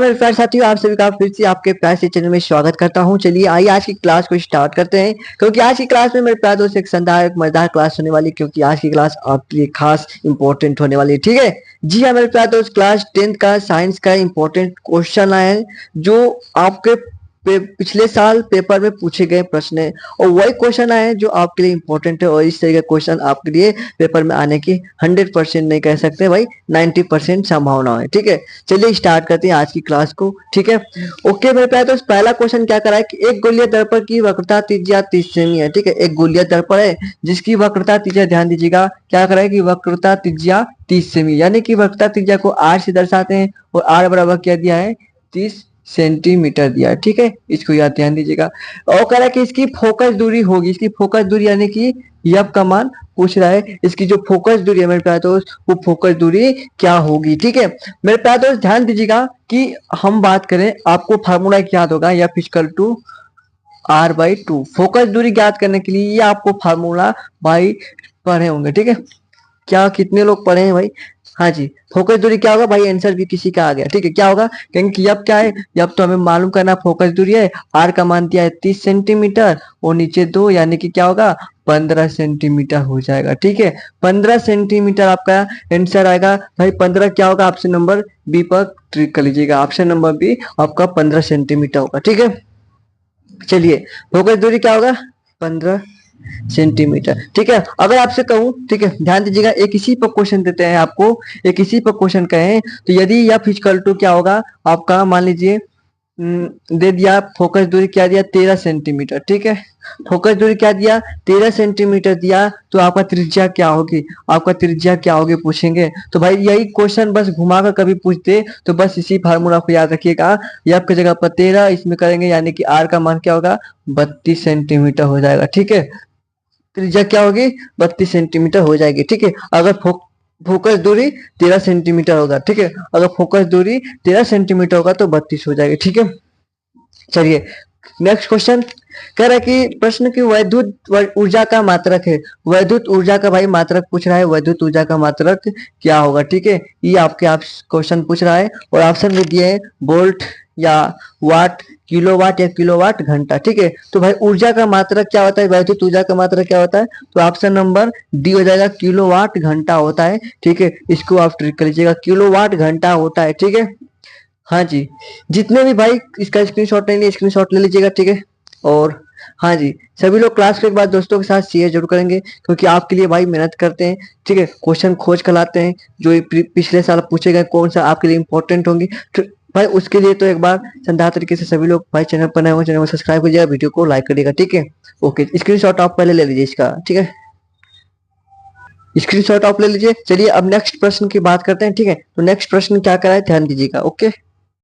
मेरे प्यारे साथियों, आप सभी का फिर से आपके प्यार से चैनल में स्वागत करता हूं। चलिए आइए आज की क्लास को स्टार्ट करते हैं, क्योंकि आज की क्लास में मेरे प्यार दोस्त एक शानदार एक मजेदार क्लास होने वाली है, क्योंकि आज की क्लास आपके लिए खास इंपॉर्टेंट होने वाली है। ठीक है, जी हाँ मेरे प्यार दोस्त, क्लास 10th का साइंस का इंपॉर्टेंट क्वेश्चन आए हैं जो आपके पिछले साल पेपर में पूछे गए प्रश्न है, और वही क्वेश्चन आए हैं जो आपके लिए इंपॉर्टेंट है। और इस तरह के क्वेश्चन आपके लिए पेपर में आने की 100% नहीं कह सकते भाई, 90% संभावना है। ठीक है, चलिए स्टार्ट करते हैं आज की क्लास को। ठीक है, ओके मेरे प्यारे दोस्त, पहला क्वेश्चन क्या करा है कि एक गोलीय दर्पण की वक्रता त्रिज्या 30 सेमी है। ठीक है, एक गोलीय दर्पण है जिसकी वक्रता त्रिज्या, ध्यान दीजिएगा क्या करा है कि वक्रता त्रिज्या 30 सेमी, यानी कि वक्रता त्रिज्या को r से दर्शाते हैं, और r बराबर क्या दिया है 30 सेंटीमीटर दिया है। ठीक है, इसको याद ध्यान दीजिएगा। और कह रहा है कि इसकी फोकस दूरी होगी, इसकी फोकस दूरी यानी कि यफ का मान पूछ रहा है, इसकी जो फोकस दूरी है मेरे प्यारे दोस्त, वो फोकस दूरी क्या होगी। ठीक है मेरे प्यारे दोस्त, ध्यान दीजिएगा कि हम बात करें, आपको फार्मूला याद होगा, F equal to r/2। Focus दूरी ज्ञात करने के लिए ये आपको फार्मूला भाई पढ़े होंगे। ठीक है, क्या कितने लोग पढ़े हैं भाई? हाँ जी, फोकस दूरी क्या होगा भाई, आंसर भी किसी का आ गया। ठीक है, क्या होगा, क्योंकि यब क्या है, यब तो हमें मालूम करना फोकस दूरी है, आर का मान दिया है 30 सेंटीमीटर और नीचे 2, यानी कि क्या होगा 15 सेंटीमीटर हो जाएगा। ठीक है, 15 सेंटीमीटर आपका आंसर आएगा भाई। 15 क्या होगा, ऑप्शन नंबर बी पर क्लिक कर लीजिएगा, ऑप्शन नंबर बी आपका 15 सेंटीमीटर होगा। ठीक है, चलिए फोकस दूरी क्या होगा 15 सेंटीमीटर। ठीक है, अगर आपसे कहूं, ठीक है ध्यान दीजिएगा, एक इसी पर क्वेश्चन देते हैं आपको, एक इसी पर क्वेश्चन कहें तो यदि यह इक्वल टू क्या होगा आपका, मान लीजिए दे दिया फोकस दूरी क्या दिया 13 सेंटीमीटर। ठीक है, फोकस दूरी क्या दिया 13 सेंटीमीटर दिया, तो आपका त्रिज्या क्या होगी, आपका त्रिज्या क्या होगी पूछेंगे। तो भाई यही क्वेश्चन बस घुमाकर कभी पूछते तो बस इसी फार्मूला को याद रखिएगा, यफ की जगह पर 13 इसमें करेंगे, यानी कि आर का मान क्या होगा 32 सेंटीमीटर हो जाएगा। ठीक है, त्रिज्या क्या होगी 32 सेंटीमीटर हो जाएगी। ठीक है, अगर फोकस दूरी 13 सेंटीमीटर होगा, ठीक है, अगर फोकस दूरी 13 सेंटीमीटर होगा तो 32 हो जाएगी। ठीक है, चलिए नेक्स्ट क्वेश्चन कह रहा है कि प्रश्न की वैद्युत ऊर्जा का मात्रक है, वैद्युत ऊर्जा का भाई मात्रक पूछ रहा है, वैद्युत ऊर्जा का मात्रक क्या होगा। ठीक है, ये आपके आप क्वेश्चन पूछ रहा है, और ऑप्शन में दिए हैं वोल्ट या वाट, किलोवाट या किलोवाट घंटा। ठीक है, तो भाई ऊर्जा का मात्रक क्या होता है, वैद्युत ऊर्जा का मात्रक क्या होता है, तो ऑप्शन नंबर डी हो जाएगा, किलोवाट घंटा होता है। ठीक है, इसको आप ट्रिक कर लीजिएगा, किलोवाट घंटा होता है। ठीक है, हाँ जी, जितने भी भाई इसका स्क्रीनशॉट लेंगे स्क्रीनशॉट ले लीजिएगा। ठीक है, और हाँ जी, सभी लोग क्लास के बाद दोस्तों के साथ शेयर जरूर करेंगे, क्योंकि आपके लिए भाई मेहनत करते हैं। ठीक है, क्वेश्चन खोज कर लाते हैं जो पिछले साल पूछे गए, कौन सा आपके लिए इंपॉर्टेंट होंगी। तो भाई उसके लिए तो एक बार शानदार तरीके से सभी लोग भाई चैनल पर नए हो, चैनल को सब्सक्राइब कीजिएगा, वीडियो को लाइक करिएगा। ठीक है, ओके, स्क्रीनशॉट आप पहले ले लीजिए इसका। ठीक है, स्क्रीनशॉट आप ले लीजिए। चलिए अब नेक्स्ट प्रश्न की बात करते हैं। ठीक है, तो नेक्स्ट प्रश्न क्या करा है ध्यान दीजिएगा। ओके,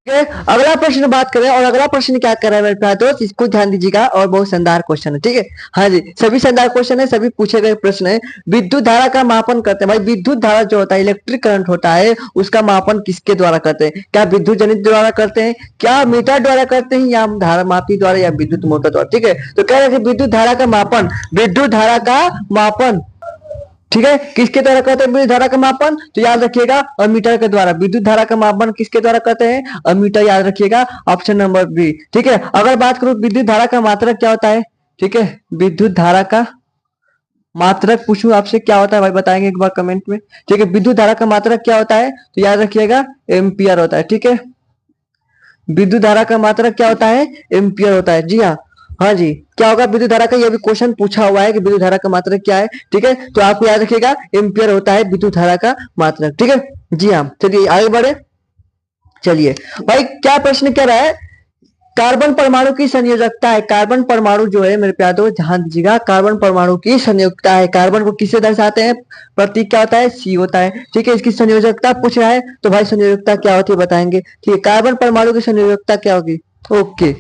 अगला प्रश्न बात करें, और अगला प्रश्न क्या कर रहा है मेरे प्यारे दोस्त, इसको ध्यान दीजिएगा, और बहुत शानदार क्वेश्चन है। ठीक है, हाँ जी, सभी शानदार क्वेश्चन है, सभी पूछे गए प्रश्न है। विद्युत धारा का मापन करते हैं भाई, विद्युत धारा जो होता है इलेक्ट्रिक करंट होता है, उसका मापन किसके द्वारा करते हैं, क्या विद्युत जनित द्वारा करते हैं, क्या मीटर द्वारा करते हैं, या धारा मापी द्वारा, या विद्युत मोटर द्वारा। ठीक है, तो कह रहे थे विद्युत धारा का मापन, विद्युत धारा का मापन, ठीक है, किसके द्वारा करते हैं विद्युत धारा का मापन, तो याद रखिएगा अमीटर के द्वारा। विद्युत धारा का मापन किसके द्वारा करते हैं, अमीटर, याद रखिएगा ऑप्शन नंबर बी। ठीक है, अगर बात करूं विद्युत धारा का मात्रक क्या होता है, ठीक है, विद्युत धारा का मात्रक पूछूं आपसे क्या होता है भाई, बताएंगे एक बार कमेंट में। ठीक है, विद्युत धारा का मात्रक क्या होता है, तो याद रखिएगा एम्पियर होता है। ठीक है, विद्युत धारा का मात्रक क्या होता है, एम्पियर होता है। जी हाँ, हाँ जी, क्या होगा विद्युत धारा का, यह भी क्वेश्चन पूछा हुआ है कि विद्युत धारा का मात्रक क्या है। ठीक है, तो आपको याद रखिएगा एम्पियर होता है विद्युत धारा का मात्रक। ठीक है, जी हाँ, चलिए आगे बढ़े। चलिए भाई क्या प्रश्न क्या रहा है, कार्बन परमाणु की संयोजकता है, कार्बन परमाणु जो है मेरे प्यारे दोस्त ध्यान दीजिएगा, कार्बन परमाणु की संयोजकता है, कार्बन को किससे दर्शाते हैं, प्रतीक क्या होता है सी होता है। ठीक है, इसकी संयोजकता पूछ रहा है, तो भाई संयोजकता क्या होती है बताएंगे। ठीक है, कार्बन परमाणु की संयोजकता क्या होगी। ओके,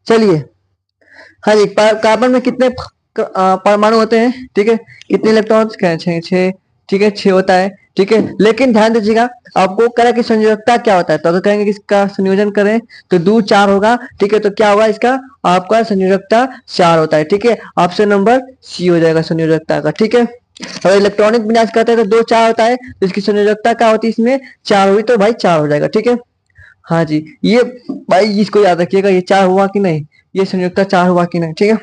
चलिए, हाँ जी, कार्बन में कितने परमाणु होते हैं, ठीक है, कितने इलेक्ट्रॉन्स, छह, ठीक है 6 होता है। ठीक है, लेकिन ध्यान दीजिएगा आपको कह कि संयोजकता क्या होता है, तो अगर कहेंगे कि इसका संयोजन करें तो 2 4 होगा। ठीक है, तो क्या होगा इसका, आपका संयोजकता 4 होता है। ठीक है, ऑप्शन नंबर सी हो जाएगा संयोजकता का। ठीक है, अगर इलेक्ट्रॉनिक विन्यास करते हैं तो 2 4 होता है, तो इसकी संयोजकता क्या होती है, इसमें 4 हुई, तो भाई 4 हो जाएगा। ठीक है, हाँ जी, ये भाई इसको याद रखिएगा, ये 4 हुआ कि नहीं, ये संयुक्ता 4 हुआ कि नहीं, ठीक है।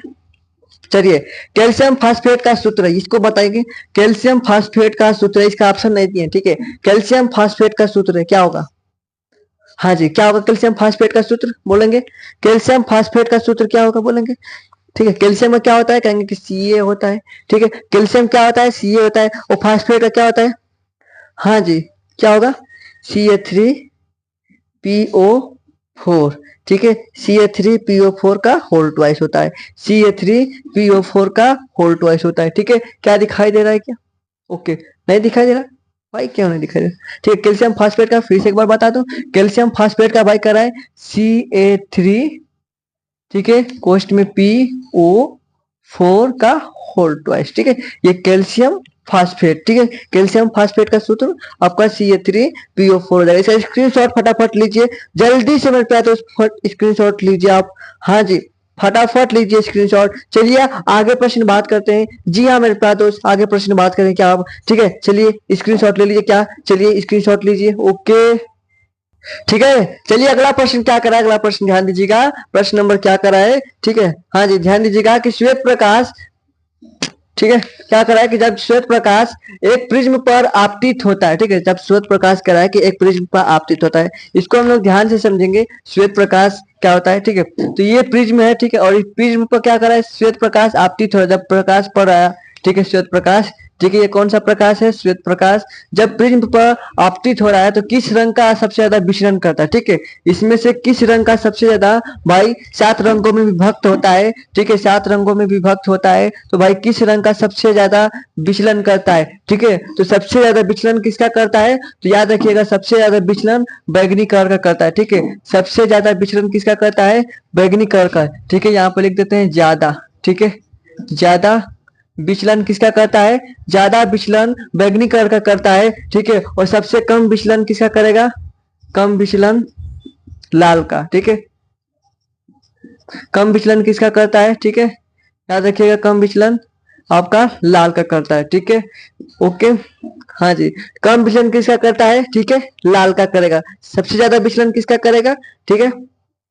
चलिए, कैल्शियम फास्फेट का सूत्र इसको बताएंगे। कैल्शियम फास्फेट का सूत्र, इसका ऑप्शन नहीं दिए, ठीक है। कैल्शियम फास्फेट का सूत्र क्या होगा? हाँ जी, क्या होगा कैल्शियम फास्फेट का सूत्र बोलेंगे? कैल्शियम फास्फेट का सूत्र क्या होगा बोलेंगे? ठीक है, कैल्शियम में क्या होता है, कहेंगे कि Ca होता है, ठीक है। कैल्शियम क्या होता है, Ca होता है, और फास्फेट का क्या होता है? हाँ जी, क्या होगा? Ca3PO4, ठीक है। Ca3PO4 का होल ट्वाइस होता है, Ca3PO4 का होल ट्वाइस होता है, ठीक है। क्या दिखाई दे रहा है क्या? ओके, नहीं दिखाई दे रहा भाई, क्यों नहीं दिखाई दे रहा? ठीक है, कैल्शियम फास्फेट का फिर से एक बार बता दूं। कैल्शियम फास्फेट का भाई करा है Ca3, ठीक है, कोष्ट में PO4 का होल ट्वाइस, ठीक है। ये कैल्शियम फास्फेट, ठीक है। कैल्शियम फास्फेट का सूत्र आपका Ca3PO4 हो जाएगा। इसका स्क्रीनशॉट फटाफट लीजिए, जल्दी से मेरे पास स्क्रीनशॉट लीजिए आप। हाँ जी, फटाफट लीजिए स्क्रीनशॉट। चलिए आगे प्रश्न बात करते हैं। जी हाँ मेरे प्यारे दोस्त, आगे प्रश्न बात करें क्या आप? ठीक है, चलिए स्क्रीनशॉट ले लीजिए, क्या, चलिए स्क्रीनशॉट लीजिए, ओके, ठीक है। चलिए अगला प्रश्न क्या करा है, अगला प्रश्न ध्यान दीजिएगा, प्रश्न नंबर क्या करा है, ठीक है। हाँ जी, ध्यान दीजिएगा कि श्वेत प्रकाश, ठीक है, क्या करा है कि जब श्वेत प्रकाश एक प्रिज्म पर आपतित होता है, ठीक है, जब श्वेत प्रकाश करा है कि एक प्रिज्म पर आपतित होता है, इसको हम लोग ध्यान से समझेंगे। श्वेत प्रकाश क्या होता है, ठीक है, तो ये प्रिज्म है, ठीक है, और इस प्रिज्म पर क्या करा है, श्वेत प्रकाश आपतित हो, जब प्रकाश पड़ रहा है, ठीक है, श्वेत प्रकाश, ठीक है, ये कौन सा प्रकाश है, श्वेत प्रकाश। जब प्रिज्म पर आपतित हो रहा है तो किस रंग का सबसे ज्यादा विचलन करता है, ठीक है, इसमें से किस रंग का सबसे ज्यादा भाई 7 रंगों में विभक्त होता है, ठीक है, 7 रंगों में विभक्त होता है, तो भाई किस रंग का सबसे ज्यादा विचलन करता है, ठीक है। तो सबसे ज्यादा विचलन किसका करता है, तो याद रखिएगा सबसे ज्यादा विचलन बैगनी कलर का करता है, ठीक है, सबसे ज्यादा विचलन किसका करता है, बैगनी कलर का, ठीक है। यहाँ पर लिख देते हैं ज्यादा, ठीक है, ज्यादा विचलन किसका करता है, ज्यादा विचलन बैगनी कलर का करता है, ठीक है, और सबसे कम विचलन किसका करेगा, कम विचलन लाल का, ठीक है, कम विचलन किसका करता है, ठीक है, याद रखिएगा कम विचलन आपका लाल का करता है, ठीक है, ओके। हाँ जी, कम विचलन किसका करता है, ठीक है, लाल का करेगा। सबसे ज्यादा विचलन किसका करेगा, ठीक है,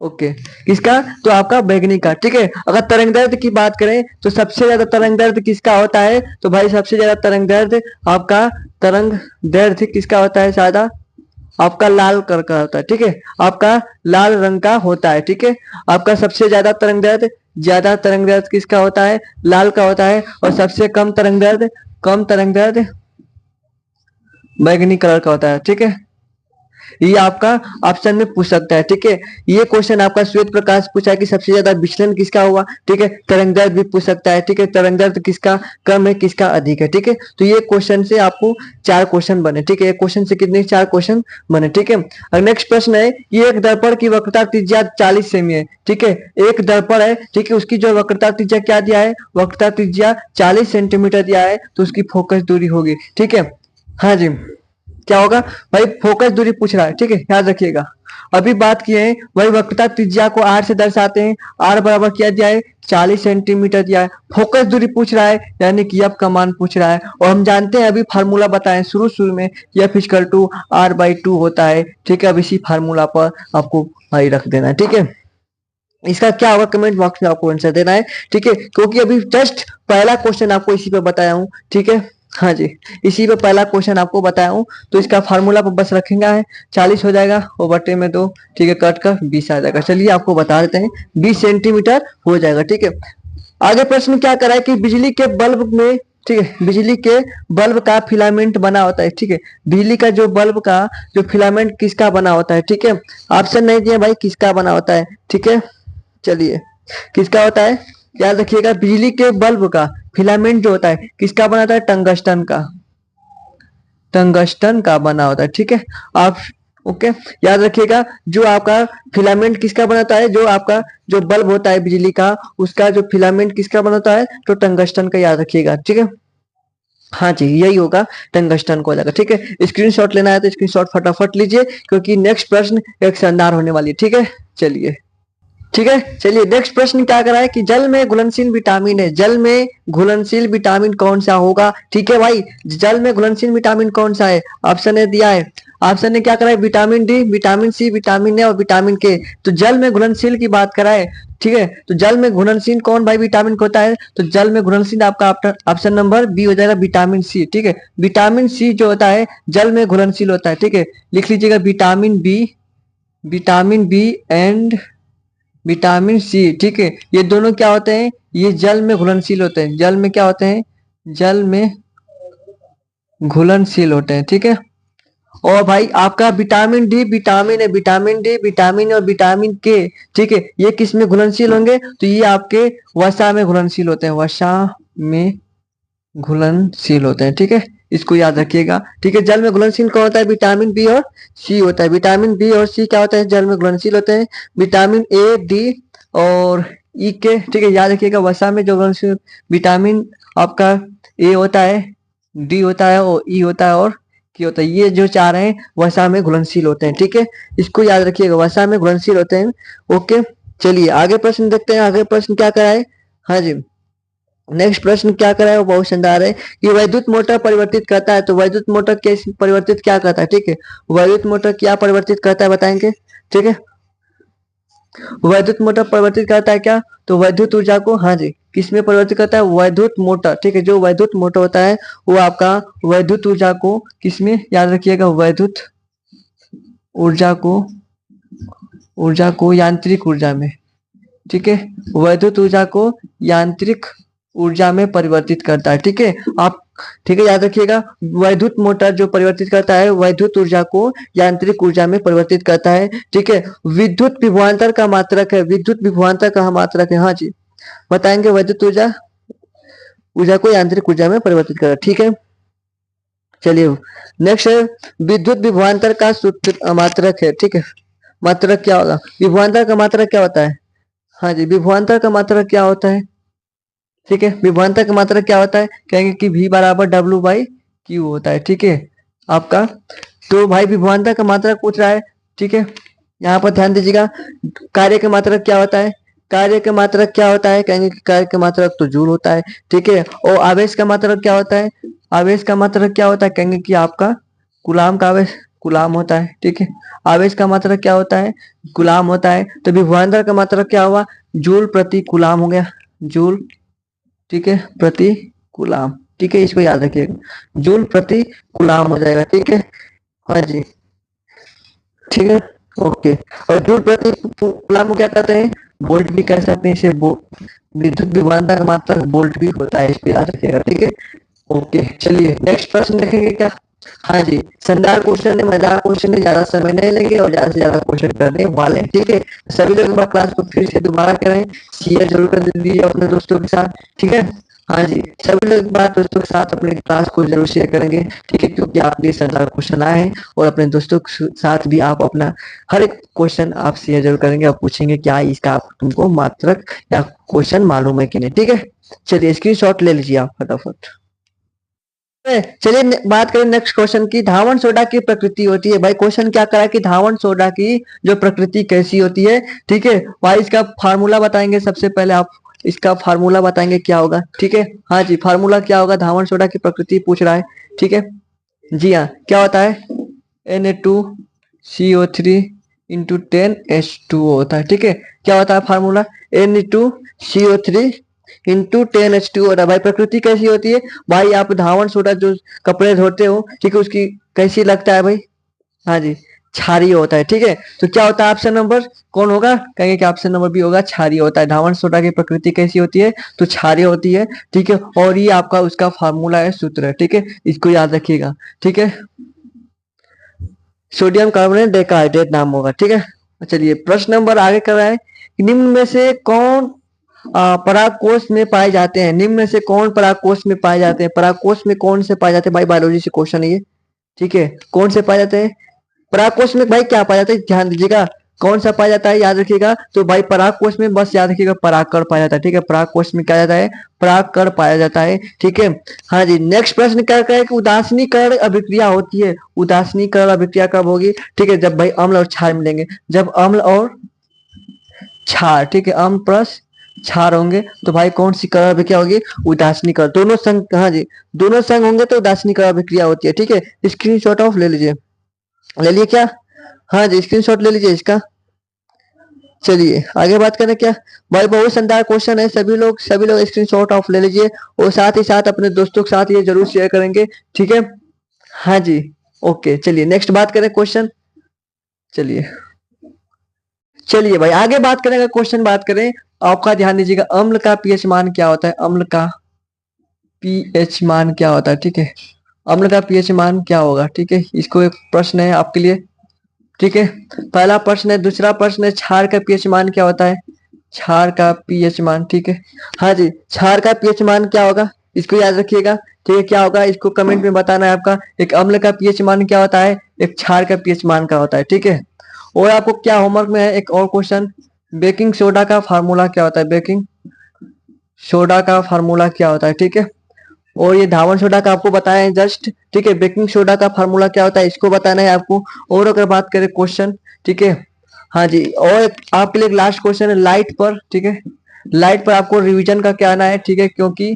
ओके, किसका, तो आपका बैगनी का, ठीक है। अगर तरंग दैर्ध्य की बात करें तो सबसे ज्यादा तरंग दैर्ध्य किसका होता है, तो भाई सबसे ज्यादा तरंग दैर्ध्य आपका, तरंग दैर्ध्य किसका होता है ज्यादा, आपका लाल कलर का होता है, ठीक है, आपका लाल रंग का होता है, ठीक है। आपका सबसे ज्यादा तरंग दैर्ध्य, ज्यादा तरंग दैर्ध्य किसका होता है, लाल का होता है, और सबसे कम तरंग दैर्ध्य, कम तरंग दैर्ध्य बैगनी कलर का होता है, ठीक है। ये आपका ऑप्शन में पूछ सकता है, ठीक है। ये क्वेश्चन आपका श्वेत प्रकाश पूछा है कि सबसे ज्यादा विचलन किसका हुआ, ठीक है। तरंग दैर्ध्य भी पूछ सकता है, ठीक है, तरंग दैर्ध्य किसका कम है, किसका अधिक है, ठीक है। तो ये क्वेश्चन से आपको 4 क्वेश्चन बने, ठीक है, क्वेश्चन से कितने 4 क्वेश्चन बने, ठीक है। अब नेक्स्ट प्रश्न है, ये एक दर्पण की वक्रता त्रिज्या 40 सेमी है, ठीक है, एक दर्पण है, ठीक है, उसकी जो वक्रता त्रिज्या क्या दिया है, वक्रता त्रिज्या 40 सेंटीमीटर दिया है, तो उसकी फोकस दूरी होगी, ठीक है। हाँ जी, क्या होगा भाई, फोकस दूरी पूछ रहा है, ठीक है, याद रखिएगा। अभी बात किए हैं वही वक्रता त्रिज्या को r से दर्शाते हैं, r बराबर क्या दिया है, 40 सेंटीमीटर दिया है। फोकस दूरी पूछ रहा है, यानी कि f का मान पूछ रहा है, और हम जानते हैं अभी फार्मूला बताएं शुरू शुरू में, f इक्वल टू r/2 होता है, ठीक है। अब इसी फार्मूला पर आपको भाई रख देना है, ठीक है। इसका क्या होगा कमेंट बॉक्स में आपको आंसर देना है, ठीक है, क्योंकि अभी जस्ट पहला क्वेश्चन आपको इसी पे बताया हूँ, ठीक है। हाँ जी, इसी पे पहला क्वेश्चन आपको बताया हूँ, तो इसका फार्मूला पर बस रखेंगे है, 40 हो जाएगा और बटे में 2, ठीक है, कट कर 20 आ जाएगा। चलिए आपको बता देते हैं, 20 सेंटीमीटर हो जाएगा, ठीक है। आगे प्रश्न क्या करा है कि बिजली के बल्ब में, ठीक है, बिजली के बल्ब का फिलामेंट बना होता है, ठीक है, बिजली का जो बल्ब का जो फिलामेंट किसका बना होता है, ठीक है। ऑप्शन नहीं दिया भाई, किसका बना होता है, ठीक है। चलिए, किसका होता है, याद रखिएगा, बिजली के बल्ब का फिलामेंट जो होता है किसका बना होता है, टंगस्टन का, टंगस्टन का बना होता है, ठीक है। आप ओके, याद रखिएगा, जो आपका फिलामेंट किसका बनाता है, जो आपका जो बल्ब होता है बिजली का, उसका जो फिलामेंट किसका बनाता है, तो टंगस्टन का, याद रखिएगा, ठीक है। हाँ जी, यही होगा, टंगस्टन को हो जाएगा, ठीक है। स्क्रीनशॉट लेना है तो स्क्रीनशॉट फटाफट लीजिए, क्योंकि नेक्स्ट प्रश्न एक शानदार होने वाली है, ठीक है। चलिए, ठीक है, चलिए नेक्स्ट प्रश्न क्या करा है कि जल में घुलनशील विटामिन है, जल में घुलनशील विटामिन कौन सा होगा, ठीक है भाई, जल में घुलनशील विटामिन कौन सा है, ऑप्शन ए दिया है ऑप्शन ने क्या कराया, vitamin D, vitamin C, vitamin A और विटामिन के। तो जल में घुलनशील की बात कराए, ठीक है, तो जल में घुलनशील कौन भाई विटामिन को होता है, तो जल में घुलनशील आपका ऑप्शन नंबर बी हो जाएगा, विटामिन सी। ठीक है, विटामिन सी जो होता है जल में घुलनशील होता है। ठीक है, लिख लीजिएगा vitamin B, vitamin B and vitamin C. ठीक है, ये दोनों क्या होते हैं, ये जल में घुलनशील होते हैं, जल में क्या होते हैं, जल में घुलनशील होते हैं। ठीक है, और भाई आपका विटामिन डी, विटामिन है, विटामिन डी, विटामिन और विटामिन के, ठीक है, ये किस में घुलनशील होंगे, तो ये आपके वसा में घुलनशील होते हैं, वसा में घुलनशील होते हैं। ठीक है, इसको याद रखिएगा। ठीक है, जल में घुलनशील कौन होता है, विटामिन बी और सी होता है। विटामिन बी और सी क्या होता है, जल में घुलनशील होते हैं। विटामिन ए, डी और ई के, ठीक है, याद रखिएगा। वसा में जो घुलनशील विटामिन आपका ए होता है, डी होता है और ई होता है और की होता है, ये जो चार हैं वसा में घुलनशील होते हैं। ठीक है, इसको याद रखिएगा, वसा में घुलनशील होते हैं। ओके, चलिए आगे प्रश्न देखते हैं, आगे प्रश्न क्या कराए। हाँ जी, नेक्स्ट प्रश्न क्या करा है, वो बहुत शानदार है कि वैद्युत मोटर परिवर्तित करता है, तो वैद्युत मोटर कैसे परिवर्तित क्या करता है। ठीक है, वैद्युत मोटर क्या परिवर्तित करता है बताएंगे। ठीक है, वैद्युत मोटर परिवर्तित करता है क्या, तो वैद्युत ऊर्जा को, हाँ जी, किसमें परिवर्तित करता है, वैद्युत मोटर। ठीक है, जो वैद्युत मोटर होता है वो आपका वैद्युत ऊर्जा को किसमें, याद रखिएगा, वैद्युत ऊर्जा को, ऊर्जा को यांत्रिक ऊर्जा में। ठीक है, वैद्युत ऊर्जा को यांत्रिक ऊर्जा में परिवर्तित करता है। ठीक है, आप, ठीक है, याद रखिएगा, वैद्युत मोटर जो परिवर्तित करता है वैद्युत ऊर्जा को यांत्रिक ऊर्जा में परिवर्तित करता है। ठीक है, विद्युत विभवांतर का मात्रक है, विद्युत विभवांतर का मात्रक है, हाँ जी, बताएंगे, वैद्युत ऊर्जा, ऊर्जा को यांत्रिक ऊर्जा में परिवर्तित कर। ठीक है, चलिए नेक्स्ट है विद्युत विभवांतर का सूत्र मात्रक है। ठीक है, मात्रक क्या होगा, विभवांतर का मात्रक क्या होता है, हाँ जी, विभवांतर का मात्रक क्या होता है। ठीक है, विभवांतर का मात्रक क्या होता है, कहेंगे कि V बराबर डब्ल्यू बाई क्यू होता है। ठीक है आपका, तो भाई विभवांतर का मात्रक पूछ रहा है। ठीक है, यहाँ पर ध्यान दीजिएगा, कार्य का मात्रक क्या होता है, कार्य का मात्रक क्या होता है, कहेंगे कि कार्य का मात्रक तो जूल होता है। ठीक है, और आवेश का मात्रक क्या होता है, आवेश का मात्रक क्या होता है, कहेंगे कि आपका गुलाम का आवेश गुलाम होता है। ठीक है, आवेश का मात्रक क्या होता है, गुलाम होता है। तो विभवांतर का मात्रक क्या हुआ, जूल प्रति गुलाम हो गया, जूल, ठीक है, प्रति गुलाम। ठीक है, इसको याद रखिएगा, जूल प्रति गुलाम हो जाएगा। ठीक है, हाँ जी, ठीक है, ओके। और जूल प्रति गुलाम को क्या कहते हैं, वोल्ट भी कह सकते हैं इसे, विद्युत विभवांतर का मात्रक वोल्ट भी होता है, इसको याद रखिएगा। ठीक है, ओके, चलिए नेक्स्ट प्रश्न देखेंगे क्या। हाँ जी, शानदार क्वेश्चन है, मजेदार क्वेश्चन है, ज्यादा समय नहीं लेंगे और ज्यादा से ज्यादा क्वेश्चन करने वाले हैं। ठीक है, सभी लोग एक बार क्लास को फिर से दोबारा करें, शेयर जरूर कर दीजिए अपने दोस्तों के साथ। ठीक है, हाँ जी, सभी लोग एक बार दोस्तों के साथ अपने क्लास को जरूर शेयर करेंगे। ठीक है, क्योंकि आपके शानदार क्वेश्चन आए हैं और अपने दोस्तों के साथ भी आप अपना हर एक क्वेश्चन आप शेयर जरूर करेंगे और पूछेंगे क्या इसका आप तुमको मात्रक या क्वेश्चन मालूम है कि नहीं। ठीक है, चलिए स्क्रीनशॉट ले लीजिए आप फटाफट। चलिए बात करें नेक्स्ट क्वेश्चन की, धावन सोडा की प्रकृति होती है। भाई क्वेश्चन क्या करा है कि धावन सोडा की जो प्रकृति कैसी होती है। ठीक है भाई, इसका फार्मूला बताएंगे, सबसे पहले आप इसका फार्मूला बताएंगे क्या होगा। ठीक है, हाँ जी, फार्मूला क्या होगा, धावन सोडा की प्रकृति पूछ रहा है। ठीक है, जी हाँ, क्या होता है, Na2CO3 इंटू 10H2O होता है। ठीक है, क्या होता है फार्मूला, Na2CO3 इंटू 10H2O होता है। भाई प्रकृति कैसी होती है, भाई आप धावन सोडा जो कपड़े धोते हो, ठीक है, उसकी कैसी लगता है भाई, हाँ जी, क्षारीय होता है। ठीक है, तो क्या होता है ऑप्शन नंबर कौन होगा, कहेंगे कि ऑप्शन नंबर बी होगा, क्षारीय होता है। धावन सोडा की प्रकृति कैसी होती है, तो क्षारीय होती है। ठीक है, और ये आपका उसका फार्मूला है, सूत्र है। ठीक है, इसको याद रखिएगा। ठीक है, सोडियम कार्बोनेट डेकाहाइड्रेट नाम होगा। ठीक है, चलिए प्रश्न नंबर आगे कर रहा है, निम्न में से कौन परागकोश में पाए जाते हैं, निम्न में से कौन परागकोश में पाए जाते हैं, परागकोश में कौन से पाए जाते हैं, भाई बायोलॉजी से क्वेश्चन है ये। ठीक है, कौन से पाए जाते हैं परागकोश में, भाई क्या पाया जाता है, ध्यान दीजिएगा, कौन सा पाया जाता है याद रखिएगा। तो भाई परागकोश में बस याद रखिएगा परागकण पाया जाता है। ठीक है, परागकोश में क्या जाता है, परागकण पाया जाता है। ठीक है, हाँ जी, नेक्स्ट प्रश्न क्या है कि उदासीनीकरण अभिक्रिया होती है, उदासीनीकरण अभिक्रिया कब होगी, ठीक है, जब भाई अम्ल और क्षार मिलेंगे, जब अम्ल और क्षार, ठीक है, अम्ल प्लस क्षार होंगे तो भाई कौन सी कर्ण अभिक्रिया होगी, उदासीनीकरण। दोनों संग, हाँ जी, दोनों संग होंगे तो उदासीनीकरण अभिक्रिया होती है। ठीक है, स्क्रीनशॉट ऑफ ले लीजिए। ले लिए क्या? हाँ जी, स्क्रीनशॉट ले लीजिए इसका। चलिए आगे बात करें क्या? भाई बहुत शानदार क्वेश्चन है, सभी लोग स्क्रीनशॉट ऑफ ले लीजिए और साथ ही साथ अपने दोस्तों के साथ ये जरूर शेयर करेंगे, ठीक है? हाँ जी। ओके, चलिए नेक्स्ट बात करें क्वेश्चन। चलिए चलिए भाई आगे बात करें, अगर क्वेश्चन बात करें, आपका ध्यान दीजिएगा, अम्ल का पीएच मान क्या होता है? अम्ल का पीएच मान क्या होता है? ठीक है, अम्ल का पीएच मान क्या होगा? ठीक है, इसको एक प्रश्न है आपके लिए, ठीक है? पहला प्रश्न है। दूसरा प्रश्न है, क्षार का पीएच मान क्या होता है? क्षार का पीएच मान, ठीक है? हाँ जी, क्षार का पीएच मान क्या होगा? इसको याद रखिएगा, ठीक है? क्या होगा इसको कमेंट में बताना है आपका। एक अम्ल का पीएच मान क्या होता है, एक क्षार का पीएच मान क्या होता है, ठीक है? और आपको क्या होमवर्क में है एक और क्वेश्चन, बेकिंग सोडा का फार्मूला क्या होता है? बेकिंग सोडा का फार्मूला क्या होता है, ठीक है? और ये धावन सोडा का आपको बताया है जस्ट, ठीक है? बेकिंग सोडा का फार्मूला क्या होता है इसको बताना है आपको। और अगर बात करें क्वेश्चन, ठीक है? हाँ जी, और आपके लिए लास्ट क्वेश्चन है लाइट पर, ठीक है? लाइट पर आपको रिवीजन का क्या आना है, ठीक है? क्योंकि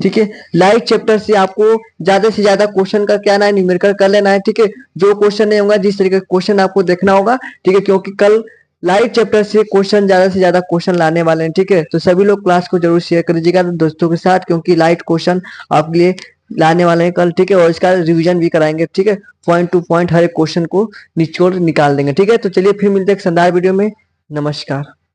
ठीक है, लाइट चैप्टर से आपको ज्यादा से ज्यादा क्वेश्चन का क्या आना है, न्यूमेरिकल कर लेना है, ठीक है? जो क्वेश्चन नहीं होगा, जिस तरीके का क्वेश्चन आपको देखना होगा, ठीक है? क्योंकि कल लाइट चैप्टर से क्वेश्चन ज्यादा से ज्यादा क्वेश्चन लाने वाले हैं, ठीक है? तो सभी लोग क्लास को जरूर शेयर करिएगा दोस्तों के साथ, क्योंकि लाइट क्वेश्चन आपके लिए लाने वाले हैं कल, ठीक है? और इसका रिवीजन भी कराएंगे, ठीक है? पॉइंट टू पॉइंट हर एक क्वेश्चन को निचोड़ निकाल देंगे, ठीक है? तो चलिए फिर मिलते हैं एक शानदार वीडियो में। नमस्कार।